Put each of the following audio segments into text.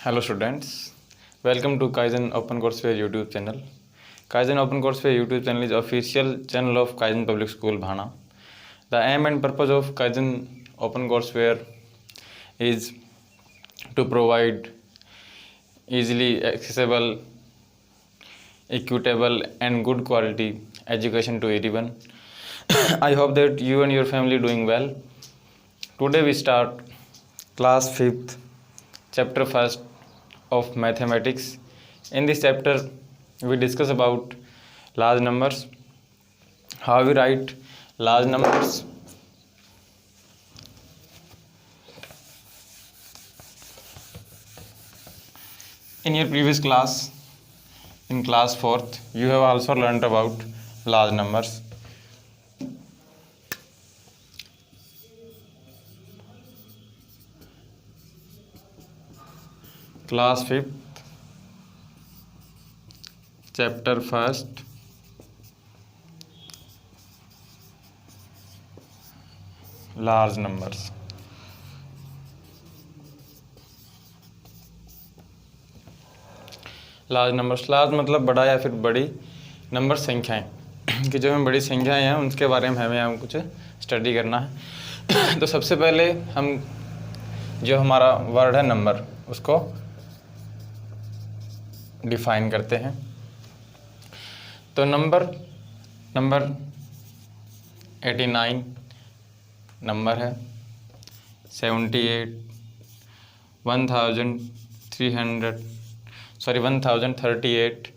Hello students, welcome to Kaizen OpenCourseware YouTube channel. Kaizen OpenCourseware YouTube channel is official channel of Kaizen Public School Bhana. The aim and purpose of Kaizen OpenCourseware is to provide easily accessible, equitable and good quality education to everyone. I hope that you and your family doing well. Today we start class 5th, chapter 1st of mathematics. In this chapter we discuss about large numbers, how we write large numbers, in your previous class, in class 4th, you have also learned about large numbers. Class 5th, chapter 1st, large numbers. Large numbers, large मतलब बड़ा या फिर बड़ी, number संख्याएं कि जो हमें बड़ी संख्याएं हैं उनके बारे में हमें कुछ स्टडी करना है। तो सबसे पहले हम जो हमारा वर्ड है नंबर उसको डिफाइन करते हैं। तो नंबर 89 नंबर है, 78, 1038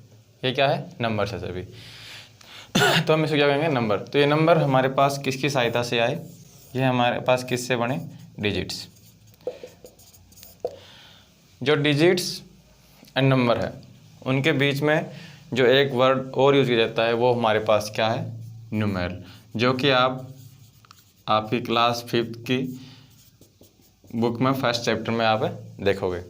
ये क्या है, नंबर है सभी। तो हम इसको क्या कहेंगे, नंबर। तो ये नंबर हमारे पास किसकी सहायता से आए, ये हमारे पास किससे बने, डिजिट्स। जो डिजिट्स एंड नंबर है उनके बीच में जो एक वर्ड और यूज किया जाता है वो हमारे पास क्या है, न्यूमेरल, जो कि आपकी क्लास 5th की बुक में फर्स्ट चैप्टर में आप देखोगे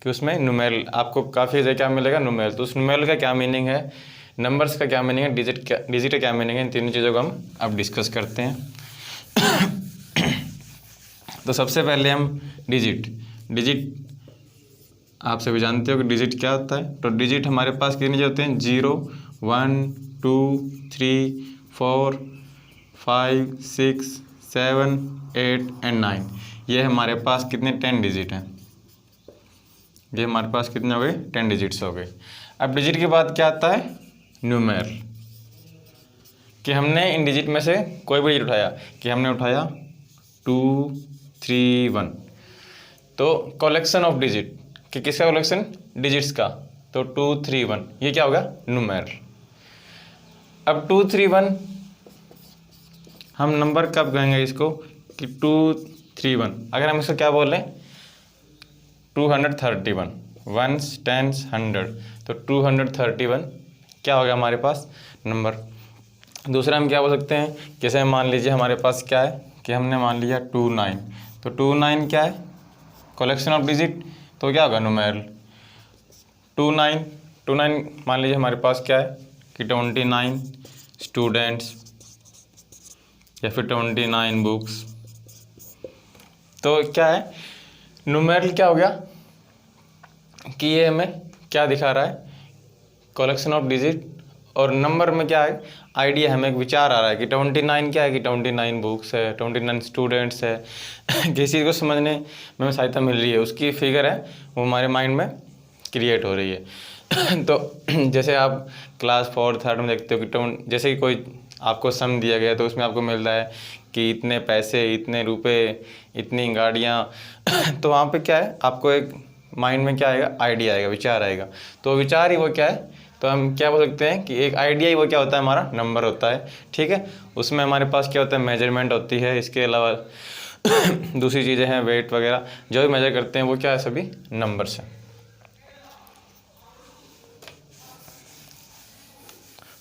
कि उसमें न्यूमेरल आपको काफ़ी जगह क्या मिलेगा, न्यूमेरल। तो उस न्यूमेरल का क्या मीनिंग है, नंबर्स का क्या मीनिंग है, डिजिट का क्या मीनिंग है, इन तीनों चीज़ों को हम अब डिस्कस करते हैं। तो सबसे पहले हम डिजिट आप सभी जानते हो कि डिजिट क्या होता है। तो डिजिट हमारे पास कितने जो होते हैं, 0, 1, 2, 3, 4, 5, 6, 7, 8 एंड 9। ये हमारे पास कितने, 10 डिजिट हैं। ये हमारे पास कितने हो गए, 10 डिजिट्स हो गए। अब डिजिट के बाद क्या आता है, न्यूमेरल, कि हमने इन डिजिट में से कोई भी डिजिट उठाया, कि हमने उठाया 2, 3, 1। तो कलेक्शन ऑफ डिजिट, कि किसका कलेक्शन, डिजिट्स का। तो 2, 3, 1 ये क्या होगा, न्यूमेरल। अब 2, 3, 1 हम नंबर कब कहेंगे इसको, कि 2, 3, 1 अगर हम इसको क्या बोल रहे हैं, 231, 1s, 10s, 100। तो 231 क्या होगा हमारे पास, नंबर। दूसरा हम क्या बोल सकते हैं, जैसे मान लीजिए हमारे पास क्या है, कि हमने मान लिया 29। तो 29 क्या है, कलेक्शन ऑफ डिजिट, तो क्या होगा, न्यूमेरल। 29 मान लीजिए हमारे पास क्या है, कि 29 स्टूडेंट्स या फिर 29 बुक्स। तो क्या है, न्यूमेरल क्या हो गया, कि ये हमें क्या दिखा रहा है, कलेक्शन ऑफ डिजिट। और नंबर में क्या है, आइडिया, हमें एक विचार आ रहा है कि 29 क्या है, कि 29 बुक्स है, 29 स्टूडेंट्स है। किसी चीज़ को समझने में सहायता मिल रही है, उसकी फिगर है वो हमारे माइंड में क्रिएट हो रही है। तो जैसे आप क्लास 4th 3rd में देखते हो कि जैसे कि कोई आपको सम दिया गया तो उसमें आपको मिल रहा है कि इतने पैसे, इतने रुपए, इतनी गाड़ियाँ। तो वहाँ पे क्या है, आपको एक माइंड में क्या आएगा, आइडिया आएगा, विचार आएगा। तो विचार ही वो क्या है, तो हम क्या बोल सकते हैं कि एक आइडिया ही वो क्या होता है, हमारा नंबर होता है। ठीक है, उसमें हमारे पास क्या होता है, मेजरमेंट होती है। इसके अलावा दूसरी चीज़ें हैं, वेट वगैरह, जो भी मेजर करते हैं वो क्या है, सभी नंबर्स हैं।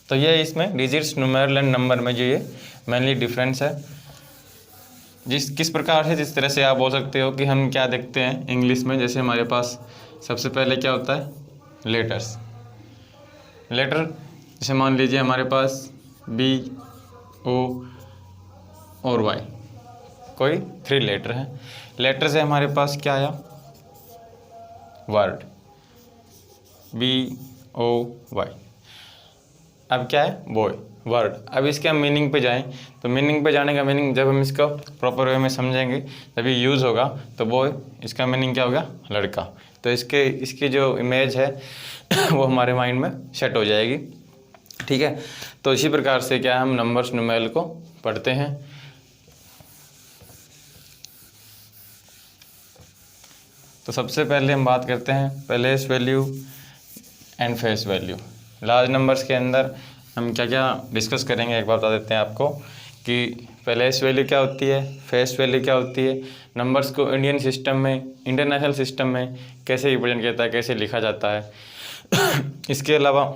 तो ये इसमें डिजिट्स, न्यूमेरल एंड नंबर में जो ये मेनली डिफरेंस है। किस प्रकार से, जिस तरह से आप बोल सकते हो कि हम क्या देखते हैं इंग्लिश में, जैसे हमारे पास सबसे पहले क्या होता है, लेटर। जैसे मान लीजिए हमारे पास B, O और Y, कोई 3 लेटर है। लेटर से हमारे पास क्या आया, वर्ड, BOY। अब क्या है बॉय, वर्ड। अब इसके हम मीनिंग पे जाएं, तो मीनिंग पे जाने का मीनिंग जब हम इसको प्रॉपर वे में समझेंगे तभी यूज़ होगा। तो बॉय इसका मीनिंग क्या हो गया, लड़का। तो इसकी जो इमेज है वो हमारे माइंड में सेट हो जाएगी, ठीक है। तो इसी प्रकार से क्या हम नंबर्स न्यूमेरिकल को पढ़ते हैं। तो सबसे पहले हम बात करते हैं place value and face value. Large numbers के अंदर हम क्या क्या डिस्कस करेंगे एक बार बता देते हैं आपको कि प्लेस वैल्यू क्या होती है, फेस वैल्यू क्या होती है, नंबर्स को इंडियन सिस्टम में, इंटरनेशनल सिस्टम में कैसे रिप्रेजेंट करता है, कैसे लिखा जाता है। इसके अलावा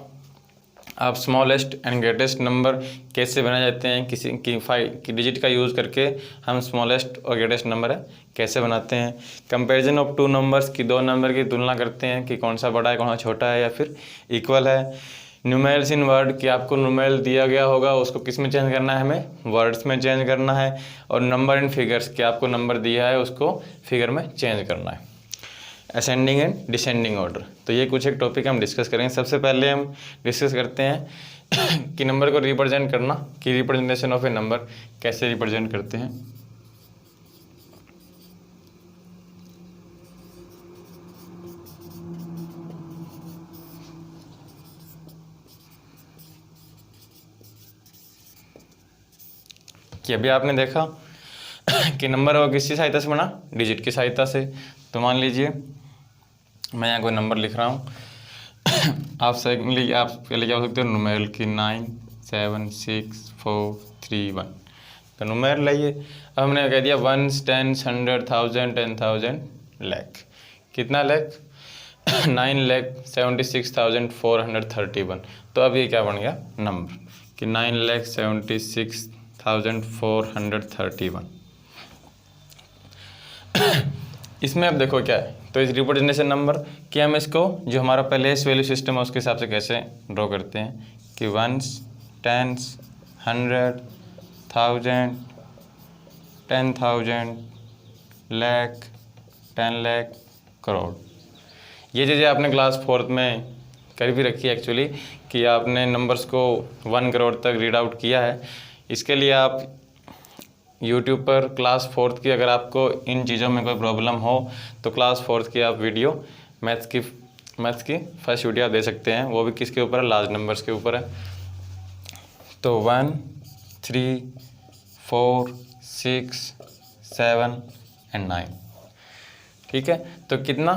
आप स्मॉलेस्ट एंड ग्रेटेस्ट नंबर कैसे बनाए जाते हैं, किसी की डिजिट का यूज़ करके हम स्मॉलेस्ट और ग्रेटेस्ट नंबर है कैसे बनाते हैं। कंपैरिजन ऑफ टू नंबर्स की, दो नंबर की तुलना करते हैं कि कौन सा बड़ा है, कौन सा छोटा है या फिर इक्वल है। न्यूमेरल्स इन वर्ड कि आपको न्यूमेरल दिया गया होगा उसको किस में चेंज करना है, हमें वर्ड्स में चेंज करना है। और नंबर इन फिगर्स कि आपको नंबर दिया है उसको फिगर में चेंज करना है। असेंडिंग एंड डिसेंडिंग ऑर्डर, तो ये कुछ एक टॉपिक हम डिस्कस करेंगे। सबसे पहले हम डिस्कस करते हैं कि नंबर को रिप्रेजेंट करना, कि रिप्रेजेंटेशन ऑफ ए नंबर कैसे रिप्रेजेंट करते हैं। कि अभी आपने देखा कि नंबर वो किसकी सहायता से बना, डिजिट की सहायता से। तो मान लीजिए मैं यहाँ कोई नंबर लिख रहा हूँ आप सेकेंडली आप पहले क्या हो सकते हो, न्यूमेरल की 9 7 6 4 3 1। तो न्यूमेरल लाइए। अब हमने कह दिया 1 10 100 1000 10,000 लाख। कितना लाख 9,76,431। तो अब ये क्या बन गया नंबर कि 9,76,431। इसमें अब देखो क्या है, तो इस रिप्रेजेंटेशन नंबर कि हम इसको जो हमारा प्लेस वैल्यू सिस्टम है उसके हिसाब से कैसे ड्रॉ करते हैं कि 1s 10s 100 1000 10,000 लाख 10 लाख करोड़। ये चीज़ें आपने क्लास 4th में कर भी रखी है एक्चुअली, कि आपने नंबर्स को 1 करोड़ तक रीड आउट किया है। इसके लिए आप यूट्यूब पर क्लास 4th की, अगर आपको इन चीज़ों में कोई प्रॉब्लम हो तो क्लास 4th की आप वीडियो मैथ्स की फर्स्ट वीडियो आप दे सकते हैं। वो भी किसके ऊपर है, लार्ज नंबर्स के ऊपर है। तो 1 3 4 6 7 एंड 9, ठीक है। तो कितना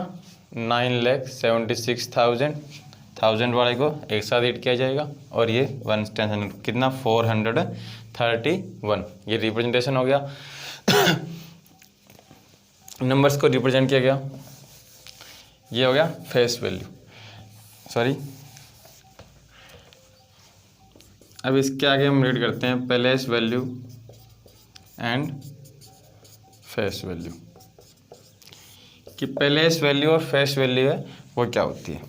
9,76,000 वाले को एक साथ रीड किया जाएगा और ये 1 10 कितना 431। ये रिप्रेजेंटेशन हो गया। नंबर्स को रिप्रेजेंट किया गया। ये हो गया फेस वैल्यू, सॉरी। अब इसके आगे हम रीड करते हैं place value and face value. कि प्लेस वैल्यू और फेस वैल्यू है वो क्या होती है।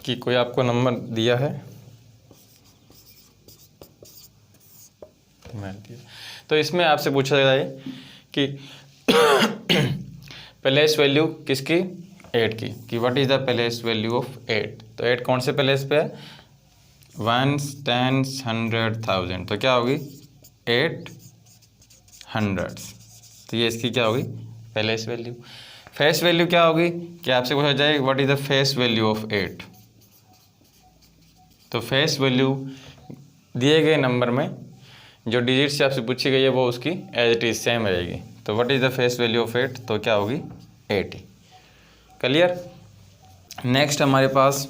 कि कोई आपको नंबर दिया है, तो इसमें आपसे पूछा जाए कि प्लेस वैल्यू किसकी, 8 की, कि what is the place value of 8। तो 8 कौन से प्लेस पे है, 1s 10s 100 1000। तो क्या होगी 8 100s। तो ये इसकी क्या होगी प्लेस वैल्यू। फेस वैल्यू क्या होगी कि आपसे पूछा जाए what is the face value of 8। तो फेस वैल्यू दिए गए नंबर में जो डिजिट से आपसे पूछी गई है वो उसकी एज इट इज सेम रहेगी। तो what is the face value of 8, तो क्या होगी 80। क्लियर। नेक्स्ट हमारे पास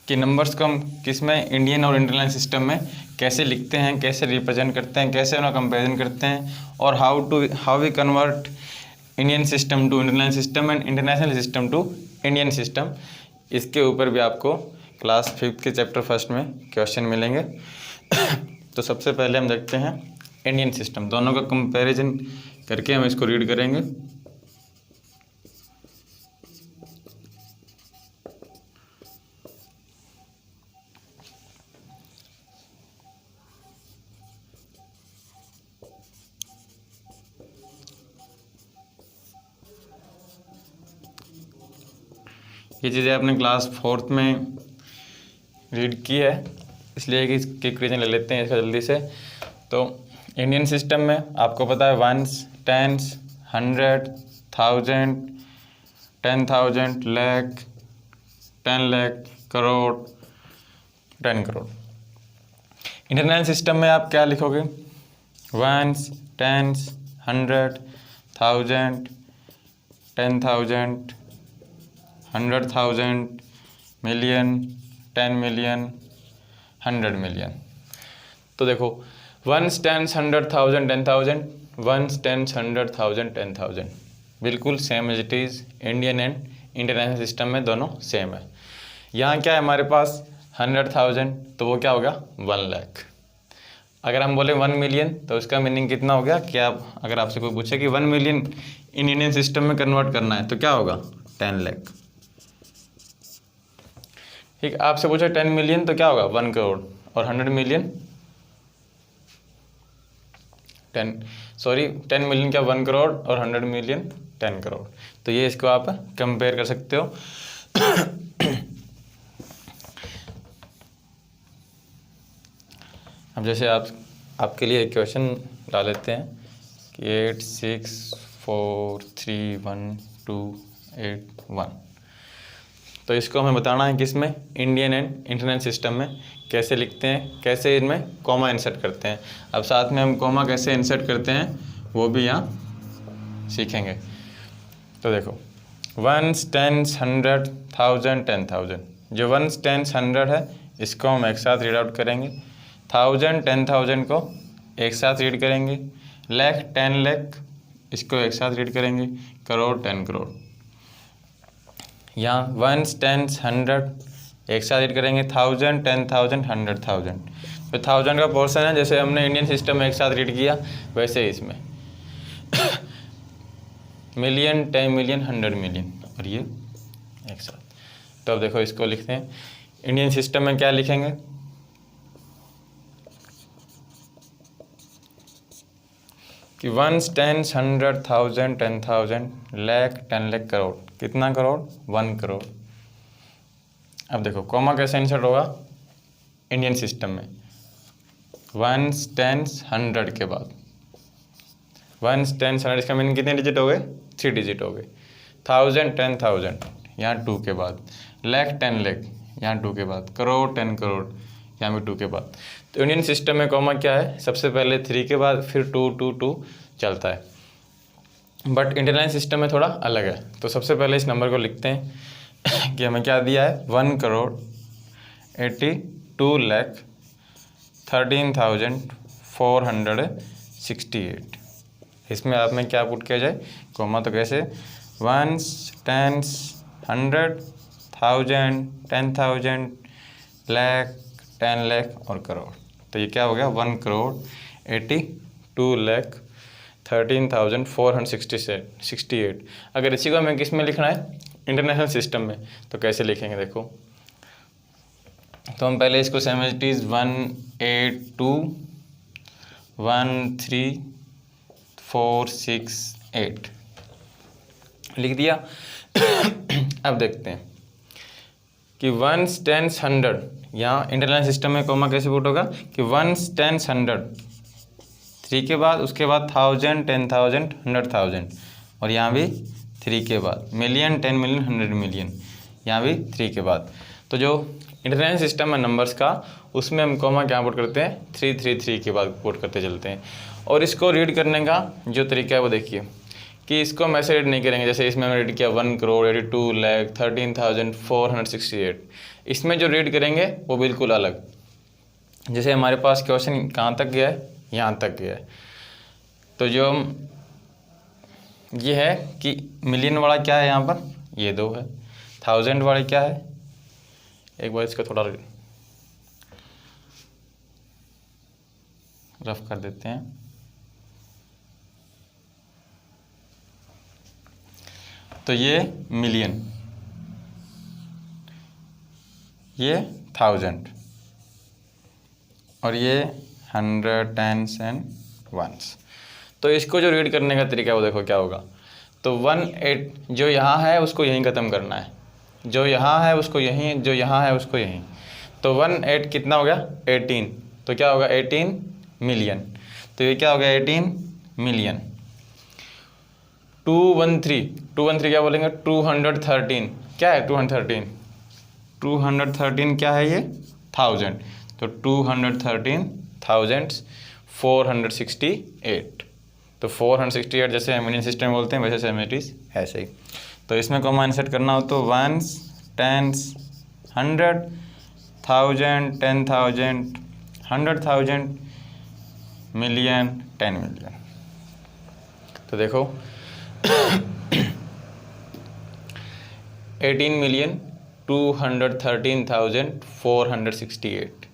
कि नंबर्स को हम किस में, इंडियन और इंटरनेशनल सिस्टम में कैसे लिखते हैं, कैसे रिप्रेजेंट करते हैं, कैसे उनका कंपेरिजन करते हैं, और how we convert Indian system to international system and international system to Indian system. इसके ऊपर भी आपको क्लास 5th के चैप्टर 1 में क्वेश्चन मिलेंगे। तो सबसे पहले हम देखते हैं इंडियन सिस्टम, दोनों का कंपैरिजन करके हम इसको रीड करेंगे। ये चीज़ें आपने क्लास 4th में रीड की है, इसलिए कि इसके क्वेश्चन ले लेते हैं इसका जल्दी से। तो इंडियन सिस्टम में आपको पता है ones, tens, 100, 1000, 10,000, lakh, 10 lakh, crore, 10 crore. International system में आप क्या लिखोगे? Ones, tens, 100, 1000, 10,000, 100,000, million, 10 million, 100 million. तो देखो वंस, टेंस, 100,000, 10,000, वंस, टेंस, 100,000, 10,000 बिल्कुल same as it is. Indian and international system में दोनों सेम है। यहाँ क्या है हमारे पास 100,000, तो वो क्या होगा 1 लाख। अगर हम बोले 1 मिलियन तो उसका मीनिंग कितना हो गया कि आप अगर आपसे कोई पूछे कि 1 मिलियन इन इंडियन सिस्टम में कन्वर्ट करना है तो क्या होगा 10 लाख। ठीक, आपसे पूछे 10 मिलियन तो क्या होगा 1 करोड़, और 100 मिलियन 10 मिलियन क्या 1 करोड़, और 100 मिलियन 10 करोड़। तो ये इसको आप कंपेयर कर सकते हो। अब जैसे आपके लिए एक क्वेश्चन डाल लेते हैं कि 8 6 4 3 1 2 8 1। तो इसको हमें बताना है कि इसमें इंडियन एंड इंटरनेशनल सिस्टम में कैसे लिखते हैं, कैसे इनमें कॉमा इंसर्ट करते हैं। अब साथ में हम कॉमा कैसे इंसर्ट करते हैं वो भी यहाँ सीखेंगे। तो देखो वंस, टेंस, 100, 1000, 10,000। जो वंस, टेंस, 100 है इसको हम एक साथ रीड आउट करेंगे। 1000, 10,000 को एक साथ रीड करेंगे। लाख, 10 लाख इसको एक साथ रीड करेंगे। करोड़, 10 करोड़। यहाँ वंस, टेंस, 100 एक साथ रीड करेंगे। 1000, 10,000, 100,000। तो 1000 का पोर्शन है, जैसे हमने इंडियन सिस्टम में एक साथ रीड किया वैसे ही इसमें मिलियन, 10 मिलियन, 100 मिलियन, और ये एक साथ। तो अब देखो इसको लिखते हैं इंडियन सिस्टम में क्या लिखेंगे कि वंस, टेंस, 100, 1000, 10,000, लाख, 10 लाख, करोड़। कितना करोड़ 1 करोड़। अब देखो कॉमा कैसे इंसर्ट होगा इंडियन सिस्टम में। वंस, टेंस, 100 के बाद वंस, टेंस, 100 इसका मीनिंग कितने डिजिट हो गए 3 डिजिट हो गए। 1000, 10,000 यहाँ 2 के बाद। लाख, 10 लाख यहाँ 2 के बाद। करोड़, 10 करोड़ यहाँ भी 2 के बाद। तो इंडियन सिस्टम में कॉमा क्या है, सबसे पहले 3 के बाद फिर 2 2 2 चलता है। बट इंटरनेशनल सिस्टम में थोड़ा अलग है। तो सबसे पहले इस नंबर को लिखते हैं कि हमें क्या दिया है 1 करोड़ 82 लाख 13,468। इसमें आप में क्या पुट किया जाए कॉमा। तो कैसे वंस, टेंस, 100, 1000, 10,000, लाख, 10 लाख और करोड़। तो ये क्या हो गया 1 करोड़ 82 लाख 13,468। अगर इसी को हमें किस में लिखना है इंटरनेशनल सिस्टम में तो कैसे लिखेंगे देखो। तो हम पहले इसको सेम एज इट इज़ 1821346 लिख दिया। अब देखते हैं कि वंस, टेंस, 100 यहाँ इंटरनेशनल सिस्टम में कॉमा कैसे पुट होगा कि वंस, टेंस, 100 3 के बाद, उसके बाद 1000, 10,000, 100,000 और यहाँ भी 3 के बाद। मिलियन, 10 मिलियन, 100 मिलियन यहाँ भी 3 के बाद। तो जो इंटरनेशनल सिस्टम है नंबर्स का उसमें हम कॉमा क्या पुट करते हैं 333 के बाद पुट करते चलते हैं। और इसको रीड करने का जो तरीका है वो देखिए कि इसको हम ऐसे रीड नहीं करेंगे जैसे इसमें हमने रीड किया 1 करोड़ 82 लाख 13,468। इसमें जो रीड करेंगे वो बिल्कुल अलग। जैसे हमारे पास क्वेश्चन कहाँ तक गया है यहाँ तक गया है। तो जो ये है कि मिलियन वाला क्या है यहाँ पर ये 2 है। 1000 वाले क्या है, एक बार इसको थोड़ा रफ कर देते हैं। तो ये मिलियन, ये 1000 और ये 100, 10s एंड 1s। तो इसको जो रीड करने का तरीका है वो देखो क्या होगा। तो 18 जो यहाँ है उसको यहीं ख़त्म करना है। जो यहाँ है उसको यहीं, जो यहाँ है उसको यहीं। तो 1/8 कितना हो गया 18, तो क्या होगा 18 मिलियन। तो ये क्या हो गया 18 मिलियन। 213 क्या बोलेंगे 213, क्या है 213, 213 क्या है ये 1000, तो 213,468। तो 468 जैसे हम इंडियन सिस्टम में बोलते हैं वैसे सेम इट इज़ ऐसे ही। तो इसमें कॉमा इंसर्ट करना हो तो वंस, टेंस, 100, 1000, 10,000, 100,000, मिलियन, 10 मिलियन। तो देखो 18,213,468,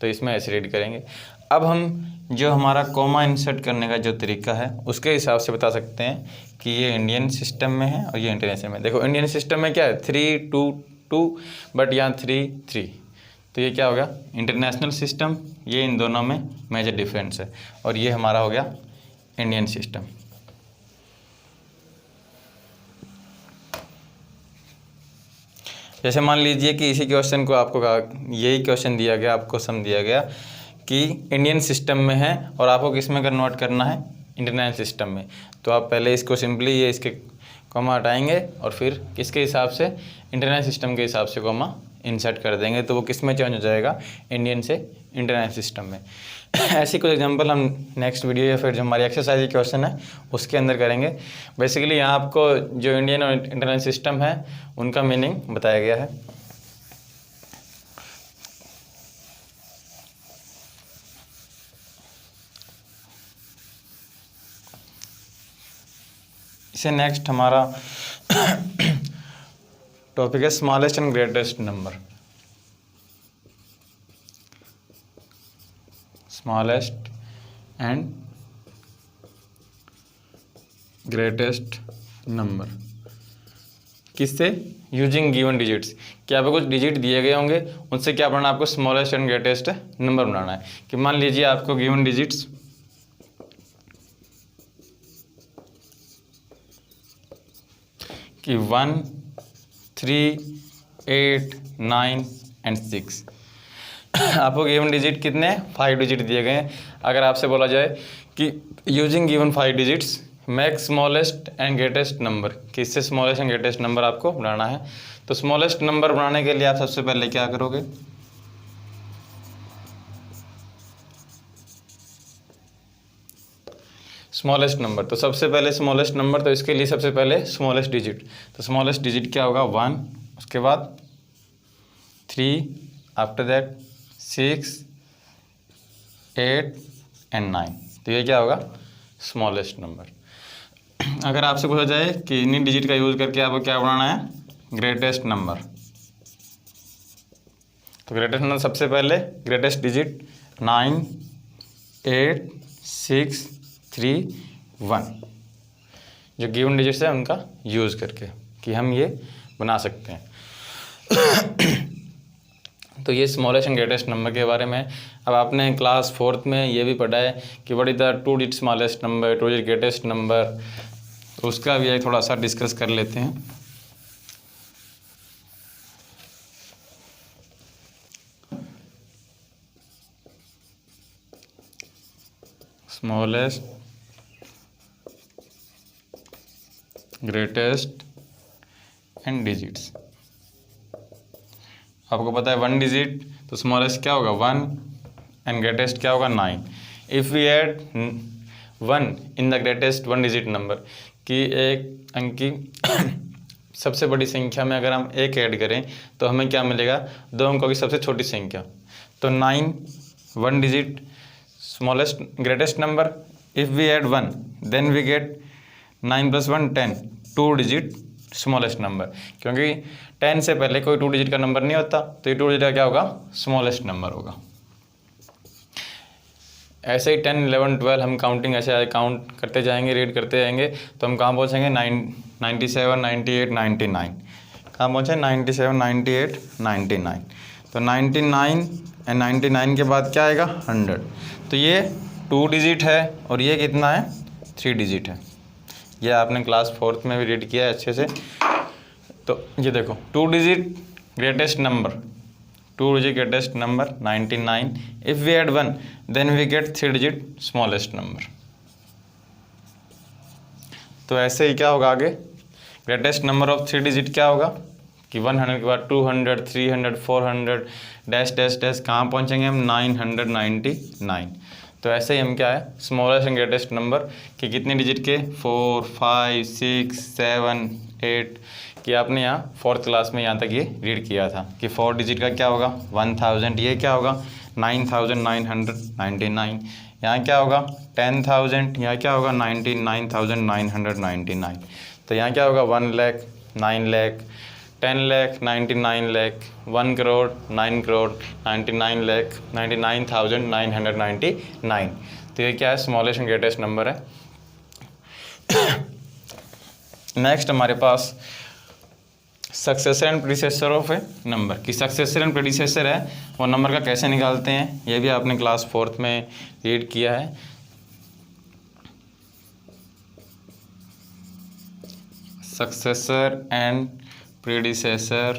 तो इसमें ऐसे रीड करेंगे। अब हम जो हमारा कॉमा इंसर्ट करने का जो तरीका है उसके हिसाब से बता सकते हैं कि ये इंडियन सिस्टम में है और ये इंटरनेशनल में। देखो इंडियन सिस्टम में क्या है 3 2 2, बट यहाँ 3 3, तो ये क्या हो गया इंटरनेशनल सिस्टम। ये इन दोनों में मेजर डिफरेंस है, और ये हमारा हो गया इंडियन सिस्टम। जैसे मान लीजिए कि इसी क्वेश्चन को आपको यही क्वेश्चन दिया गया, आपको सम दिया गया कि इंडियन सिस्टम में है और आपको किस में कन्वर्ट करना है इंटरनेशनल सिस्टम में। तो आप पहले इसको सिंपली ये इसके कॉमा हटाएंगे और फिर किसके हिसाब से इंटरनेशनल सिस्टम के हिसाब से कॉमा इंसर्ट कर देंगे, तो वो किस में चेंज हो जाएगा इंडियन से इंटरनेशनल सिस्टम में। ऐसी कुछ एग्जांपल हम नेक्स्ट वीडियो या फिर जो हमारी एक्सरसाइज क्वेश्चन है उसके अंदर करेंगे। बेसिकली यहाँ आपको जो इंडियन और इंटरनेशनल सिस्टम है उनका मीनिंग बताया गया है। इसे नेक्स्ट हमारा टॉपिक है smallest and greatest number. Smallest and greatest number किससे, यूजिंग गिवन डिजिट्स। कि आपको कुछ डिजिट दिए गए होंगे, उनसे क्या बनाना है आपको स्मॉलेस्ट एंड ग्रेटेस्ट नंबर बनाना है। कि मान लीजिए आपको गिवन डिजिट्स कि 1 3 8 9 एंड 6 आपको गिवन डिजिट कितने 5 डिजिट दिए गए हैं। अगर आपसे बोला जाए कि using given 5 digits make smallest and greatest number, कि इससे स्मॉलेस्ट एंड ग्रेटेस्ट नंबर आपको बनाना है। तो स्मॉलेस्ट नंबर बनाने के लिए आप सबसे पहले क्या करोगे, स्मॉलेस्ट नंबर, तो सबसे पहले स्मॉलेस्ट नंबर, तो इसके लिए सबसे पहले स्मॉलेस्ट डिजिट। तो स्मॉलेस्ट डिजिट क्या होगा 1, उसके बाद 3, आफ्टर दैट 6 8 एंड 9, तो ये क्या होगा स्मॉलेस्ट नंबर। अगर आपसे पूछा जाए कि इन्हीं डिजिट का यूज़ करके आपको क्या बनाना है ग्रेटेस्ट नंबर, तो ग्रेटेस्ट नंबर सबसे पहले ग्रेटेस्ट डिजिट 9 8 6 3 1, जो गिवन डिजिट्स है उनका यूज़ करके कि हम ये बना सकते हैं। तो ये स्मॉलेस्ट एंड ग्रेटेस्ट नंबर के बारे में। अब आपने क्लास 4th में ये भी पढ़ा है कि what is the 2 digit smallest number, 2 digit greatest number, तो उसका भी एक थोड़ा सा डिस्कस कर लेते हैं। Smallest, greatest and digits. आपको पता है 1 डिजिट, तो स्मॉलेस्ट क्या होगा 1 एंड ग्रेटेस्ट क्या होगा 9। If we add 1 in the greatest 1 digit number, कि एक अंक की सबसे बड़ी संख्या में अगर हम 1 ऐड करें तो हमें क्या मिलेगा 2 अंकों की सबसे छोटी संख्या। तो 9 1 digit smallest greatest number, if we add 1 then we get 9 + 1 10 2 digit smallest number, क्योंकि 10 से पहले कोई 2 डिजिट का नंबर नहीं होता, तो ये 2 डिजिट का क्या होगा स्मॉलेस्ट नंबर होगा। ऐसे ही 10 11 12 हम काउंटिंग ऐसे काउंट करते जाएंगे, रीड करते जाएंगे, तो हम कहाँ पहुँचेंगे 97 98 99, कहाँ पहुँचे 97 98 99। तो 99 एंड 99 के बाद क्या आएगा 100। तो ये 2 डिजिट है और ये कितना है 3 डिजिट है। ये आपने क्लास 4th में भी रीड किया है अच्छे से। तो ये देखो 2 digit greatest number 99. If we add 1 then we get 3 digit smallest number. तो ऐसे ही क्या होगा आगे, ग्रेटेस्ट नंबर ऑफ 3 डिजिट क्या होगा कि 100 के बाद 200, 300, 400 डैश डैश डैश कहाँ पहुँचेंगे हम 999। तो ऐसे ही हम क्या है स्मॉलेस्ट एंड ग्रेटेस्ट नंबर कि कितने डिजिट के 4, 5, 6, 7, 8 कि आपने यहाँ 4th क्लास में यहाँ तक ये रीड किया था कि 4 डिजिट का क्या होगा 1000, ये क्या होगा 9999। यहाँ क्या होगा 10,000, यहाँ क्या होगा 99,999। तो यहाँ क्या होगा 1 लाख, 9 लाख, 10 लाख, 99 लाख, 1 करोड़, 9 करोड़, 99 लाख, 99,999। तो ये क्या है स्मॉलेस्ट एंड ग्रेटेस्ट नंबर है। नेक्स्ट हमारे पास successor and predecessor of a number कि सक्सेसर एंड प्रीसेसर है वो नंबर का कैसे निकालते हैं, ये भी आपने क्लास 4th में रीड किया है। Successor and predecessor.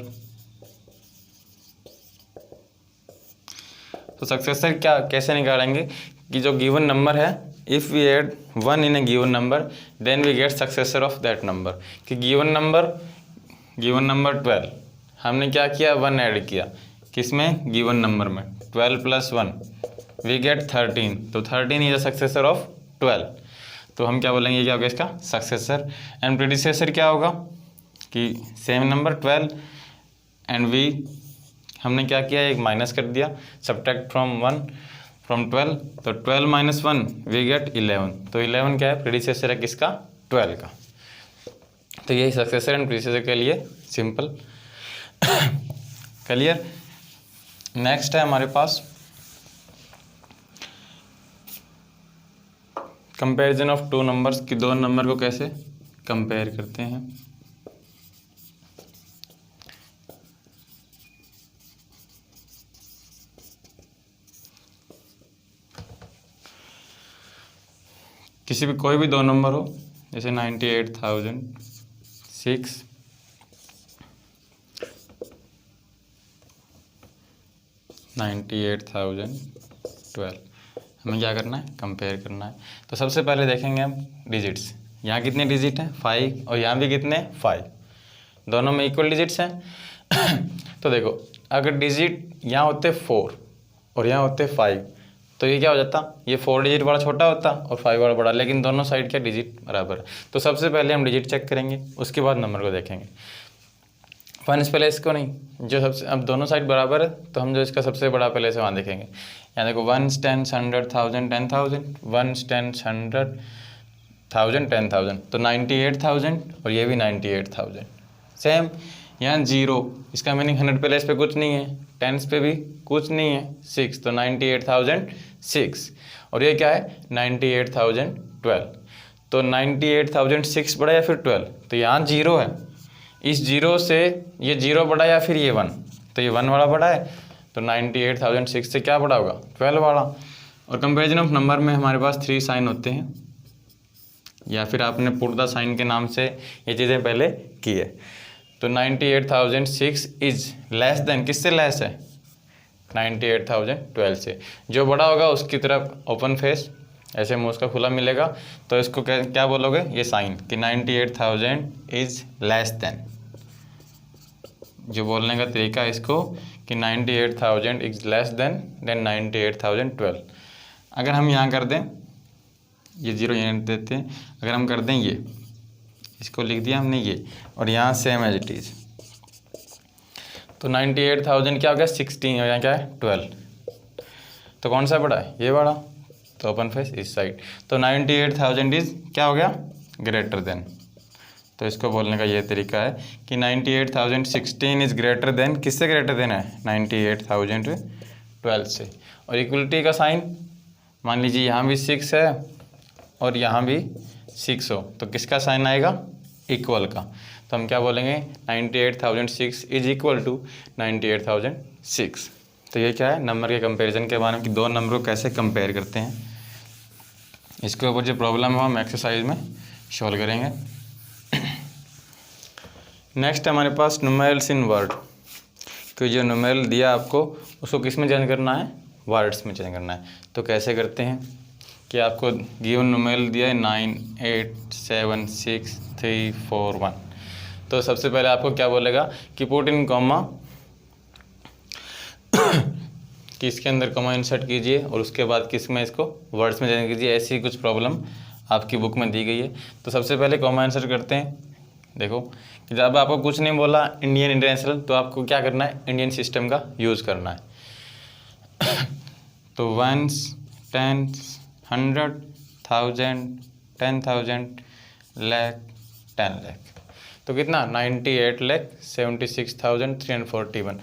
तो सक्सेसर क्या कैसे निकालेंगे कि जो गिवन नंबर है if we add 1 in a given number then we get successor of that number कि गिवन नंबर 12 हमने क्या किया 1 ऐड किया किसमें गिवन नंबर में 12 + 1 वी गेट 13। तो 13 इज अ सक्सेसर ऑफ 12। तो हम क्या बोलेंगे क्या होगा इसका सक्सेसर। एंड प्रीडिसेसर क्या होगा कि सेम नंबर 12 एंड वी हमने क्या किया एक माइनस कर दिया सब्ट्रैक्ट फ्रॉम 12। तो 12 - 1 वी गेट 11। तो 11 क्या है प्रीडिसेसर है किसका 12 का। तो यही सक्सेसर एंड प्रीडिसेसर के लिए सिंपल क्लियर। नेक्स्ट है हमारे पास कंपैरिजन ऑफ 2 नंबर्स कि 2 नंबर को कैसे कंपेयर करते हैं। किसी भी कोई भी 2 नंबर हो जैसे 98,006 98,012 हमें क्या करना है कंपेयर करना है। तो सबसे पहले देखेंगे हम डिजिट्स। यहाँ कितने डिजिट हैं 5 और यहाँ भी कितने 5, दोनों में इक्वल डिजिट्स हैं। तो देखो अगर डिजिट यहाँ होते 4 और यहाँ होते 5 तो ये क्या हो जाता ये 4 डिजिट बड़ा छोटा होता और 5 बड़ा बड़ा, लेकिन दोनों साइड क्या डिजिट बराबर है। तो सबसे पहले हम डिजिट चेक करेंगे उसके बाद नंबर को देखेंगे। वन पहले इसको नहीं जो सबसे अब दोनों साइड बराबर है तो हम जो इसका सबसे बड़ा पहले से वहाँ देखेंगे। यहाँ देखो 1 10 100 1000 10,000 1 10 100 1000 10,000 तो 98,000 और ये भी 98,000 सेम। यहाँ 0 इसका मीनिंग 100 प्लेस पे कुछ नहीं है, 10s पे भी कुछ नहीं है 6 तो 98,006 और ये क्या है 98,012। तो 98,006 बड़ा या फिर 12 तो यहाँ 0 है, इस 0 से ये 0 बड़ा या फिर ये 1 तो ये 1 वाला बड़ा है। तो 98,006 से क्या बड़ा होगा 12 वाला। और कंपैरिजन ऑफ नंबर में हमारे पास 3 साइन होते हैं या फिर आपने पुट द साइन के नाम से ये चीज़ें पहले की है। तो 98,006 इज लेस देन किससे लेस है 98,012 से। जो बड़ा होगा उसकी तरफ ओपन फेस ऐसे मुँह उसका खुला मिलेगा तो इसको क्या बोलोगे ये साइन कि 98,000 इज लेस देन। जो बोलने का तरीका है इसको कि 98,000 इज लेस देन 98,012। अगर हम यहाँ कर दें ये 0 यहाँ देते हैं, अगर हम कर दें ये इसको लिख दिया हमने ये और यहाँ सेम एज इट इज़ तो 98,000 क्या हो गया 16 और यहाँ क्या है 12। तो कौन सा बड़ा है ये बड़ा तो ओपन फेस इस साइड। तो 98,000 इज क्या हो गया ग्रेटर देन। तो इसको बोलने का ये तरीका है कि 98,016 इज ग्रेटर देन किससे ग्रेटर देन है 98,012 से। और इक्वलिटी का साइन मान लीजिए यहाँ भी 6 है और यहाँ भी 6 हो तो किसका साइन आएगा इक्वल का। तो हम क्या बोलेंगे 98,006 इज इक्वल टू 98,006। तो ये क्या है नंबर के कंपैरिजन के बारे में कि 2 नंबर को कैसे कंपेयर करते हैं। इसके ऊपर जो प्रॉब्लम है हम एक्सरसाइज में सॉल्व करेंगे। नेक्स्ट है हमारे पास न्यूमेरल्स इन वर्ड, कि जो न्यूमेरल दिया आपको उसको किस में चेंज करना है, वर्ड्स में चेंज करना है। तो कैसे करते हैं कि आपको गिवन न्यूमेरल दिया है 9 8 7 6 3 4 1। तो सबसे पहले आपको क्या बोलेगा कि पुट इन कॉमा, कि इसके अंदर कॉमा इंसर्ट कीजिए और उसके बाद किस में इसको वर्ड्स में चेंज कीजिए। ऐसी कुछ प्रॉब्लम आपकी बुक में दी गई है। तो सबसे पहले कॉमा इंसर्ट करते हैं। देखो कि जब आपको कुछ नहीं बोला इंडियन इंटरनेशनल, तो आपको क्या करना है, इंडियन सिस्टम का यूज़ करना है। तो वंस, टेंस, 100, 1000, 10,000, लाख, 10 लाख। तो कितना 98,76,341।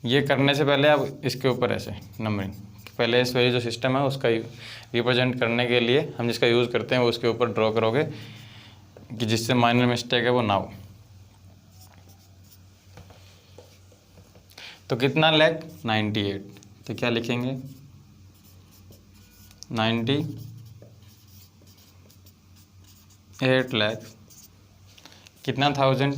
ये करने से पहले आप इसके ऊपर ऐसे नंबरिंग, पहले इस वाली जो सिस्टम है उसका रिप्रेजेंट करने के लिए हम जिसका यूज़ करते हैं वो उसके ऊपर ड्रॉ करोगे कि जिससे माइनर मिस्टेक है वो ना हो। तो कितना लाख 98, तो क्या लिखेंगे 98 लाख, कितना 1000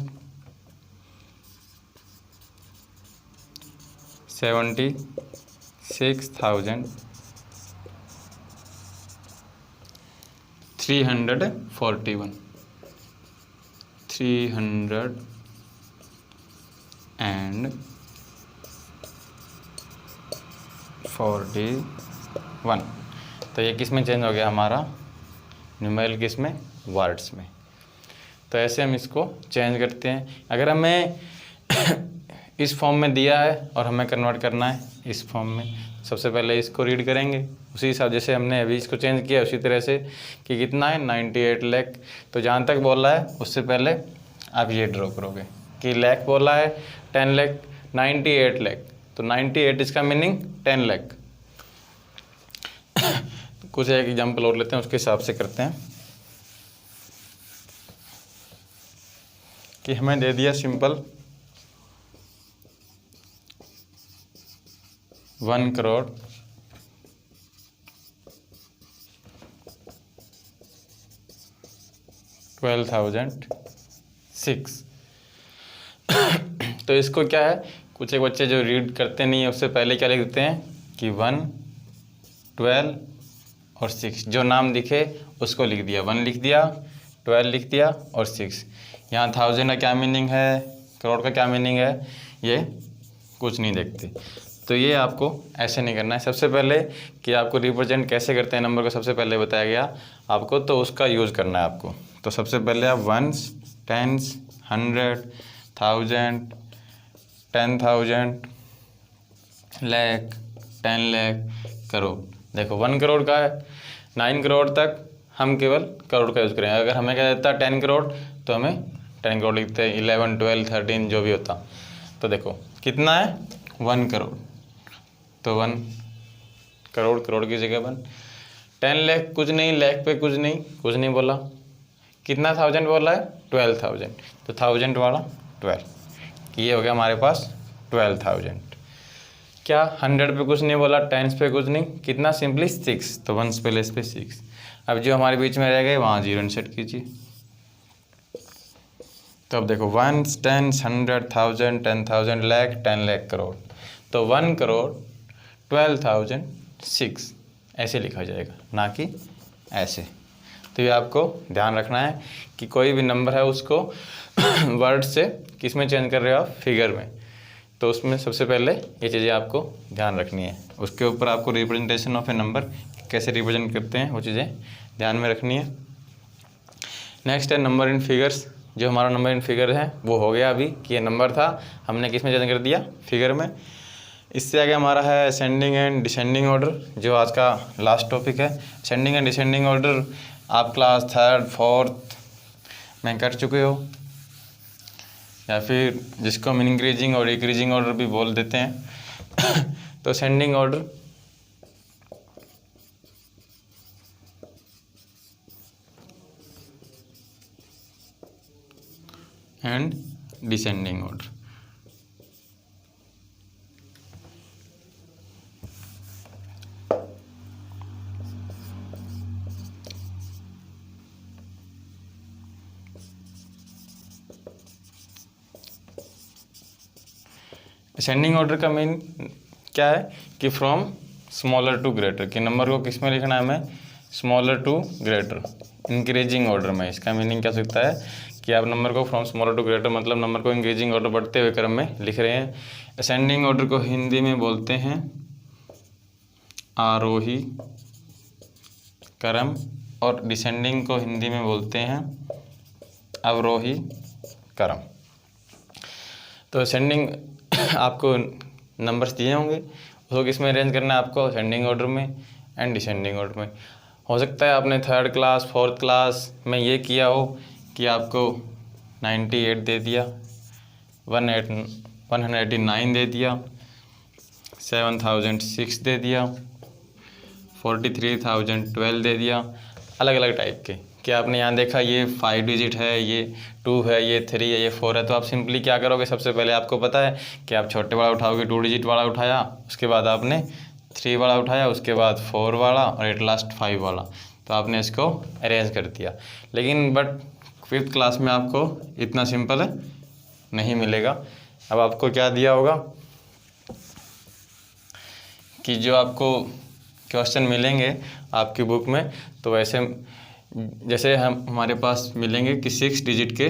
76,341, 341। तो ये किस में चेंज हो गया हमारा, न्यूमेरल किस में, वर्ड्स में। तो ऐसे हम इसको चेंज करते हैं। अगर हमें इस फॉर्म में दिया है और हमें कन्वर्ट करना है इस फॉर्म में, सबसे पहले इसको रीड करेंगे उसी हिसाब, जैसे हमने अभी इसको चेंज किया उसी तरह से कि कितना है 98 लाख। तो जहाँ तक बोला है उससे पहले आप ये ड्रॉ करोगे कि लाख बोला है 10 लाख, 98 लाख, तो 98 इसका मीनिंग 10 लाख। कुछ एक एग्जाम्पल और लेते हैं, उसके हिसाब से करते हैं कि हमें दे दिया सिंपल 1 करोड़ 12,006। तो इसको क्या है, कुछ एक बच्चे जो रीड करते नहीं है उससे पहले क्या लिख देते हैं कि 1, 12 और 6, जो नाम दिखे उसको लिख दिया, 1 लिख दिया, 12 लिख दिया और 6। यहाँ 1000 का क्या मीनिंग है, करोड़ का क्या मीनिंग है, ये कुछ नहीं देखते। तो ये आपको ऐसे नहीं करना है। सबसे पहले कि आपको रिप्रेजेंट कैसे करते हैं नंबर को सबसे पहले बताया गया आपको, तो उसका यूज़ करना है आपको। तो सबसे पहले आप वंस, टेंस, 100, 1000, 10,000, लाख, 10 लाख, करोड़। देखो 1 करोड़ का है, 9 करोड़ तक हम केवल करोड़ का यूज़ करेंगे। अगर हमें क्या देता है 10 करोड़, तो हमें 10 करोड़ लिखते हैं, 11, 12, 13 जो भी होता। तो देखो कितना है 1 करोड़, तो 1 करोड़, करोड़ की जगह 1। 10 लाख कुछ नहीं, लाख पे कुछ नहीं बोला। कितना 1000 बोला है 12,000, तो 1000 वाला 12, ये हो गया हमारे पास 12,000। क्या 100 पे कुछ नहीं बोला, 10 पे कुछ नहीं, कितना सिंपली 6, तो 1 प्लेस पे 6। अब जो हमारे बीच में रह गए वहाँ 0 इंसर्ट कीजिए। तो अब देखो 1, 10, 100, 1000, 10,000, लाख, 10 लाख, करोड़। तो 1 करोड़ 12,006 ऐसे लिखा जाएगा, ना कि ऐसे। तो ये आपको ध्यान रखना है कि कोई भी नंबर है उसको वर्ड से किस में चेंज कर रहे हो आप, फिगर में। तो उसमें सबसे पहले ये चीज़ें आपको ध्यान रखनी है। उसके ऊपर आपको रिप्रेजेंटेशन ऑफ ए नंबर कैसे रिप्रेजेंट करते हैं वो चीज़ें ध्यान में रखनी है। नेक्स्ट है नंबर इन फिगर्स। जो हमारा नंबर इन फिगर है वो हो गया अभी कि ये नंबर था, हमने किस में चेंज कर दिया, फिगर में। इससे आगे हमारा है असेंडिंग एंड डिसेंडिंग ऑर्डर, जो आज का लास्ट टॉपिक है। असेंडिंग एंड डिसेंडिंग ऑर्डर आप क्लास 3rd 4th में कर चुके हो, या फिर जिसको हम इंक्रीजिंग और डिक्रीजिंग ऑर्डर भी बोल देते हैं। तो ascending order, and descending order. Ascending order का मेन क्या है कि फ्रॉम स्मॉलर टू ग्रेटर, कि नंबर को किस में लिखना है हमें, smaller to greater, increasing order में। इसका मीनिंग क्या सकता है कि आप नंबर को फ्रॉम स्मॉलर टू ग्रेटर मतलब नंबर को इंक्रीजिंग ऑर्डर बढ़ते हुए क्रम में लिख रहे हैं। असेंडिंग ऑर्डर को हिंदी में बोलते हैं आरोही क्रम, और डिसेंडिंग को हिंदी में बोलते हैं अवरोही क्रम। तो असेंडिंग आपको नंबर्स दिए होंगे, उसको किस में अरेंज करना है आपको, असेंडिंग ऑर्डर में एंड डिसेंडिंग ऑर्डर में। हो सकता है आपने 3rd क्लास 4th क्लास में ये किया हो कि आपको 98 दे दिया, 189 दे दिया, 7006 दे दिया, 43,012 दे दिया, अलग अलग टाइप के। कि आपने यहाँ देखा ये 5 डिजिट है, ये 2 है, ये 3 है, ये 4 है, तो आप सिंपली क्या करोगे, सबसे पहले आपको पता है कि आप छोटे वाला उठाओगे, 2 डिजिट वाला उठाया, उसके बाद आपने 3 वाला उठाया, उसके बाद 4 वाला और एट लास्ट 5 वाला, तो आपने इसको अरेंज कर दिया। लेकिन बट 5th क्लास में आपको इतना सिंपल नहीं मिलेगा। अब आपको क्या दिया होगा कि जो आपको क्वेश्चन मिलेंगे आपकी बुक में, तो वैसे जैसे हमारे पास मिलेंगे कि 6 डिजिट के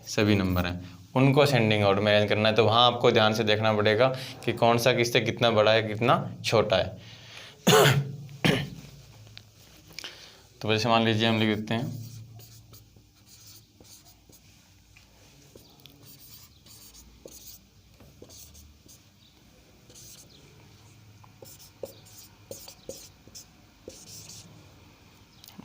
सभी नंबर हैं, उनको असेंडिंग ऑर्डर में अरेंज करना है। तो वहाँ आपको ध्यान से देखना पड़ेगा कि कौन सा किससे कितना बड़ा है, कितना छोटा है। तो वैसे मान लीजिए हम लिख देते हैं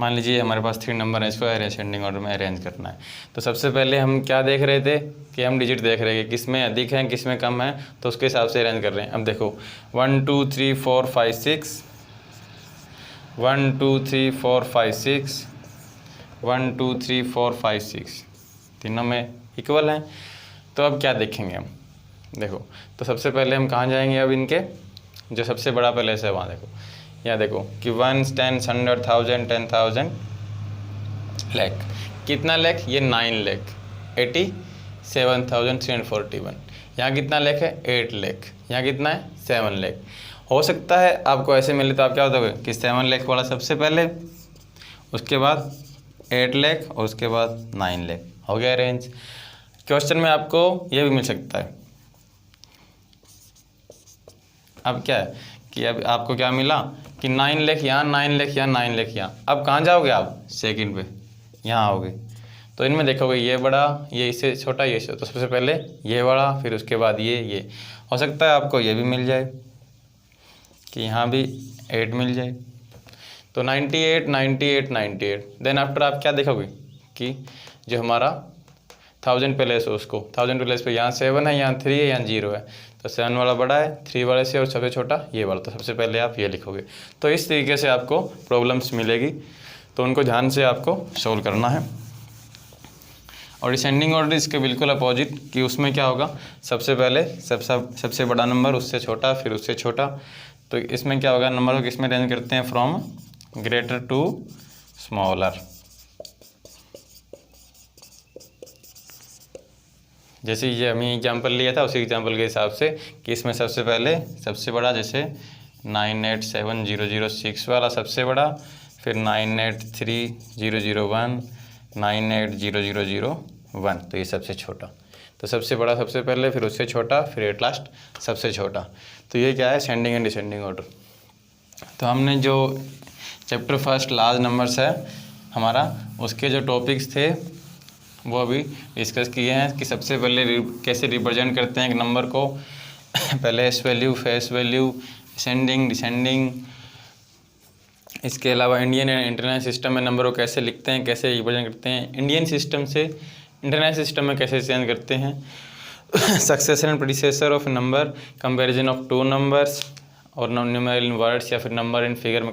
मान लीजिए हमारे पास 3 नंबर है, इसको असेंडिंग ऑर्डर में अरेंज करना है। तो सबसे पहले हम क्या देख रहे थे कि हम डिजिट देख रहे हैं कि किस में अधिक है किस में कम है, तो उसके हिसाब से अरेंज कर रहे हैं। अब देखो 1 2 3 4 5 6, 1 2 3 4 5 6, 1 2 3 4 5 6, तीनों में इक्वल हैं। तो अब क्या देखेंगे हम, देखो तो सबसे पहले हम कहाँ जाएंगे, अब इनके जो सबसे बड़ा पहले से वहाँ देखो, यहाँ देखो कि 1 10 100 1000 10,000 लाख, कितना लाख, ये 9 लाख 87,341। यहाँ कितना लाख है, 8 लाख। यहाँ कितना है, 7 लाख। हो सकता है आपको ऐसे मिले तो आप क्या बताओगे कि 7 लाख वाला सबसे पहले, उसके बाद 8 लाख और उसके बाद 9 लाख, हो गया रेंज। क्वेश्चन में आपको ये भी मिल सकता है। अब क्या है कि अब आपको क्या मिला कि 9 लाख यहाँ, 9 लाख यहाँ, 9 लाख यहाँ। अब कहाँ जाओगे आप, सेकंड पे यहाँ आओगे, तो इनमें देखोगे ये बड़ा, ये इससे छोटा, ये से, तो सबसे पहले ये बड़ा, फिर उसके बाद ये। हो सकता है आपको ये भी मिल जाए कि यहाँ भी 8 मिल जाए। तो 98 98 98। देन आफ्टर आप क्या देखोगे कि जो हमारा 1000 प्लेस है, उसको 1000 प्लेस पे यहाँ 7 है, यहाँ 3 है, यहाँ 0 है, तो 7 वाला बड़ा है 3 वाले से, और सबसे छोटा ये वाला, तो सबसे पहले आप ये लिखोगे। तो इस तरीके से आपको प्रॉब्लम्स मिलेगी, तो उनको ध्यान से आपको सॉल्व करना है। और डिसेंडिंग ऑर्डर इसके बिल्कुल अपोजिट, कि उसमें क्या होगा, सबसे पहले सबसे बड़ा नंबर, उससे छोटा, फिर उससे छोटा। तो इसमें क्या होगा, नंबर को किस में अरेंज करते हैं, फ्रॉम ग्रेटर टू स्मॉलर। जैसे ये हमें एग्जांपल लिया था, उसी एग्जांपल के हिसाब से कि इसमें सबसे पहले सबसे बड़ा, जैसे 987006 वाला सबसे बड़ा, फिर 983001, 980001, तो ये सबसे छोटा। तो सबसे बड़ा सबसे पहले, फिर उससे छोटा, फिर एट लास्ट सबसे छोटा। तो ये क्या है, असेंडिंग एंड डिसेंडिंग ऑर्डर। तो हमने जो चैप्टर फर्स्ट लार्ज नंबर्स है हमारा, उसके जो टॉपिक्स थे वो अभी डिस्कस किए हैं कि सबसे पहले कैसे रिप्रेजेंट करते हैं एक नंबर को। पहले S value, face value, ascending, descending. इसके अलावा इंडियन एंड इंटरनेशनल सिस्टम में नंबर को कैसे लिखते हैं, कैसे रिप्रेजेंट करते हैं, इंडियन सिस्टम से इंटरनेशनल सिस्टम में कैसे चेंज करते हैं, successor and predecessor of number, comparison of 2 numbers, और न्यूमेरिकल इन वर्ड्स या फिर नंबर इन फिगर में